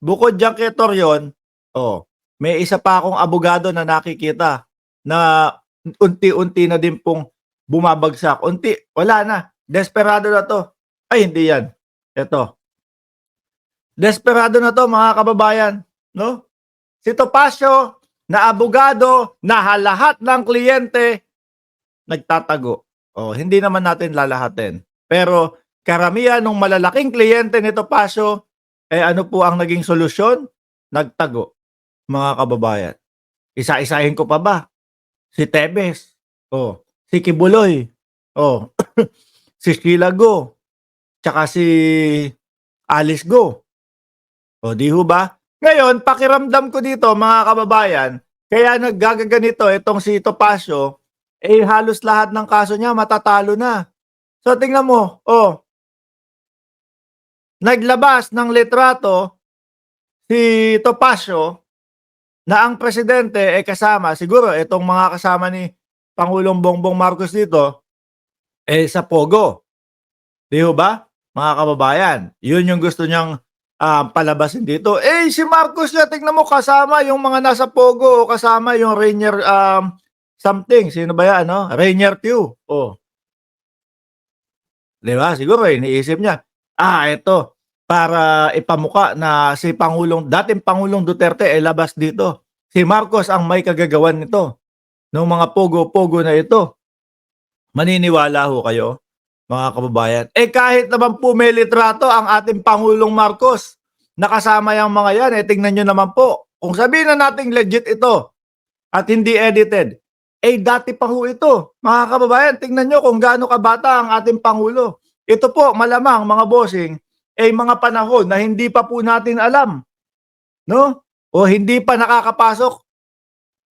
bukod diyan kay Torion, may isa pa akong abogado na nakikita na unti-unti na din pong bumabagsak. Wala na, desperado na 'to. Ay hindi 'yan, eto. Desperado na 'to mga kababayan, 'no? Si Topacio na abogado na lahat ng kliyente nagtatago. Hindi naman natin lalahatin. Pero karamihan ng malalaking kliyente ni Topacio, ano po ang naging solusyon? Nagtago, mga kababayan. Isa-isahin ko pa ba? Si Tebes, si Kibuloy, si Sheila Go, tsaka si Alice Go. 'Di ho ba? Ngayon, pakiramdam ko dito mga kababayan, kaya naggagaganito itong si Topacio, halos lahat ng kaso niya matatalo na. So tingnan mo, naglabas ng litrato si Topacio na ang presidente kasama, siguro itong mga kasama ni Pangulong Bongbong Marcos dito, sa Pogo. 'Di ho ba, mga kababayan? Yun yung gusto niyang palabasin dito. Si Marcos nga tignan mo kasama yung mga nasa Pogo o kasama yung Rainier something. Sino ba yan, no? Rainier Q. 'Di ba? Siguro iniisip niya, ito para ipamuka na si dating Pangulong Duterte labas dito. Si Marcos ang may kagagawan nito, nung mga Pogo-Pogo na ito. Maniniwala ho kayo, mga kababayan? Kahit naman po may litrato ang ating Pangulong Marcos, nakasama yung mga yan, tingnan nyo naman po. Kung sabihin na nating legit ito at hindi edited, dati pa ho ito. Mga kababayan, tingnan nyo kung gaano kabata ang ating Pangulo. Ito po, malamang mga bossing, mga panahon na hindi pa po natin alam, no? O hindi pa nakakapasok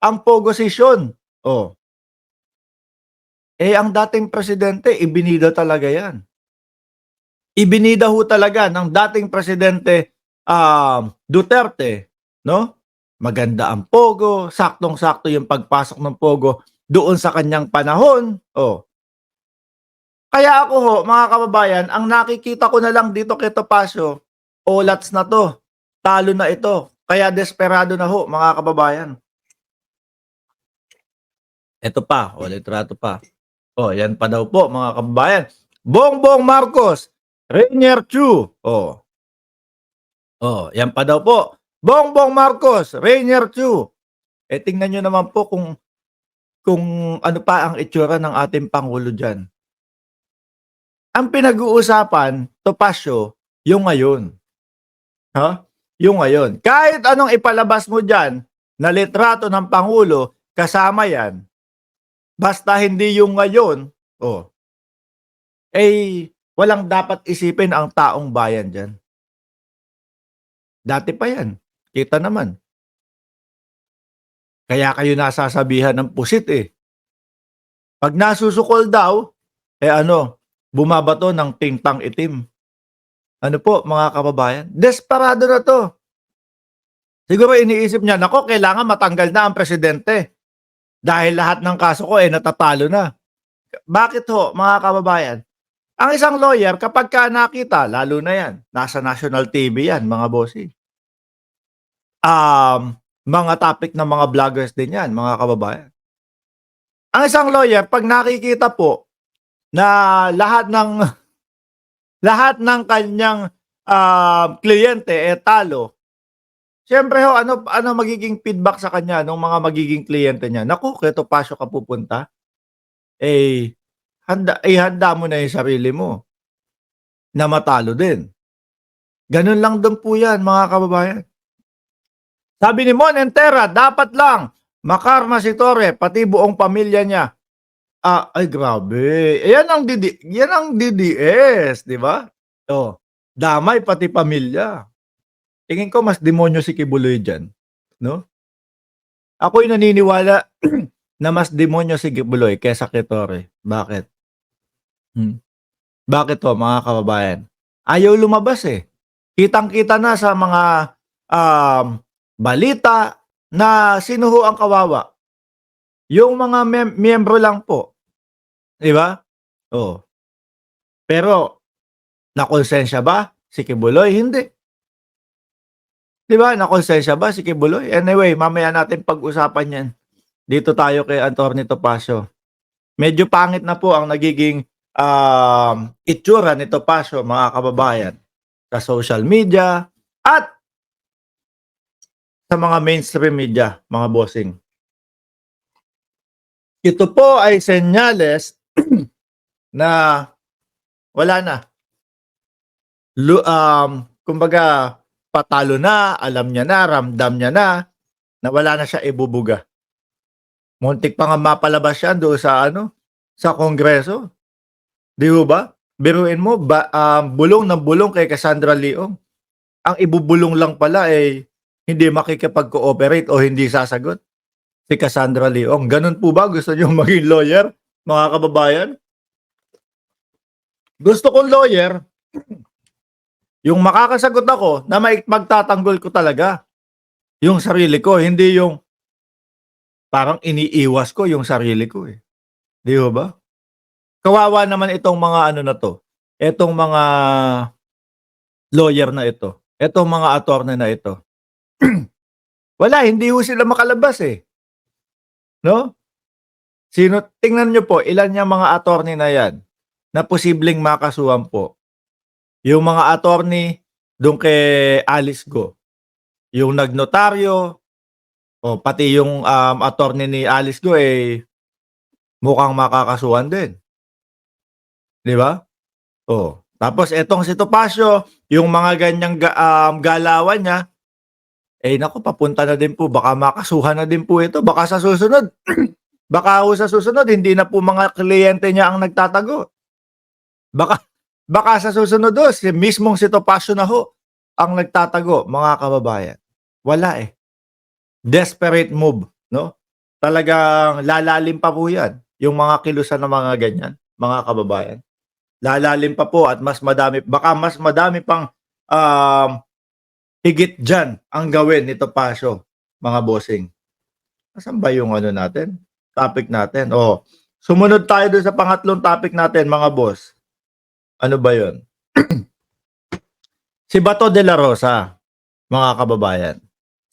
ang Pogosisyon. Ang dating presidente, ibinida talaga yan. Ibinida ho talaga ng dating presidente Duterte, no? Maganda ang Pogo, saktong-sakto yung pagpasok ng Pogo doon sa kanyang panahon. Kaya ako ho, mga kababayan, ang nakikita ko na lang dito kay Topacio, olats na to, talo na ito. Kaya desperado na ho, mga kababayan. Ito pa, litrato pa. Yan pa daw po, mga kababayan. Bongbong Marcos, Rainier Chu. Yan pa daw po. Bongbong Marcos, Rainier Chu. Tingnan nyo naman po kung ano pa ang itsura ng ating Pangulo dyan. Ang pinag-uusapan, Topacio, yung ngayon. Yung ngayon. Kahit anong ipalabas mo dyan na litrato ng Pangulo, kasama yan. Basta hindi yung ngayon, walang dapat isipin ang taong bayan dyan. Dati pa yan. Kita naman. Kaya kayo nasasabihan ng pusit Pag nasusukol daw, bumabato ng tintang itim. Ano po, mga kababayan? Desperado na to. Siguro iniisip niya, nako, kailangan matanggal na ang presidente. Dahil lahat ng kaso ko natatalo na. Bakit ho, mga kababayan? Ang isang lawyer, kapag ka nakita, lalo na yan, nasa national TV yan, mga bossy. Mga topic ng mga vloggers din yan, mga kababayan. Ang isang lawyer, pag nakikita po na lahat ng kanyang kliyente talo, siyempre ho, ano magiging feedback sa kanya ng mga magiging kliyente niya? Naku, kay Topacio ka pupunta? Handa mo na yung sarili mo na matalo din. Ganun lang din po yan, mga kababayan. Sabi ni Mon Entera, dapat lang makarma si Torre, pati buong pamilya niya. Ay grabe. Yan ang DDS, di ba? Damay pati pamilya. Tingin ko mas demonyo si Kibuloy dyan, no? Ako'y naniniwala na mas demonyo si Kibuloy kaysa kay Torre. Bakit? Bakit to, mga kababayan? Ayaw lumabas Kitang-kita na sa mga balita na sino ho ang kawawa. Yung mga miyembro lang po. Di ba? Pero nakonsensya ba si Kibuloy? Hindi. 'Di ba, nakonsensya ba si Kibuloy? Anyway, mamaya natin pag-usapan 'yan. Dito tayo kay Attorney Topacio. Medyo pangit na po ang nagiging, itsura ni Topacio, mga kababayan, sa social media at sa mga mainstream media, mga bossing. Ito po ay senyales na wala na. Kumbaga patalo na, alam niya na, ramdam niya na wala na siya ibubuga. Muntik pa nga mapalabas yan doon sa sa Kongreso. Di ba? Biruin mo, bulong ng bulong kay Cassandra Leong. Ang ibubulong lang pala ay hindi makikipag-cooperate o hindi sasagot si Cassandra Leong. Ganun po ba? Gusto niyo maging lawyer, mga kababayan? Gusto kong lawyer, yung makakasagot ako na magtatanggol ko talaga yung sarili ko, hindi yung parang iniiwas ko yung sarili ko eh. Di ba? Kawawa naman itong mga na to. Itong mga lawyer na ito. Itong mga attorney na ito. Wala, hindi ho sila makalabas eh. No? Tingnan nyo po, ilan yung mga attorney na yan na posibleng makasuhan po. Yung mga attorney doon kay Alice Go. Yung nagnotaryo, o pati yung attorney ni Alice Go mukhang makakasuhan din. Di ba? Tapos etong si Topacio, yung mga ganyang galawan niya, naku, papunta na din po, baka makasuhan na din po ito, baka sa susunod baka sa susunod hindi na po mga kliyente niya ang nagtatago. Baka sa susunod si mismong si Topacio na ho ang nagtatago, mga kababayan. Wala desperate move, no? Talagang lalalim pa po yan, yung mga kilusan ng mga ganyan, mga kababayan. Lalalim pa po at mas madami, baka mas madami pang higit dyan ang gawin ni Topacio, mga bossing. Asan ba yung natin? Topic natin. Sumunod tayo doon sa pangatlong topic natin, mga boss. Ano ba yun? Si Bato de la Rosa, mga kababayan.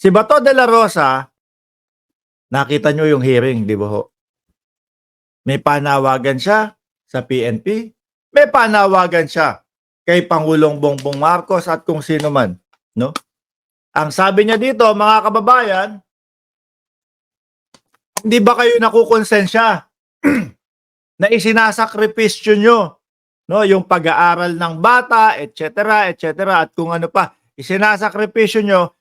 Si Bato de la Rosa, nakita nyo yung hearing, di ba ho? May panawagan siya sa PNP, may panawagan siya kay Pangulong Bongbong Marcos at kung sino man, no? Ang sabi niya dito, mga kababayan, hindi ba kayo nakukonsensya na isinasakripisyo nyo, no, yung pag-aaral ng bata, etc., etc., at kung ano pa, isinasakripisyo nyo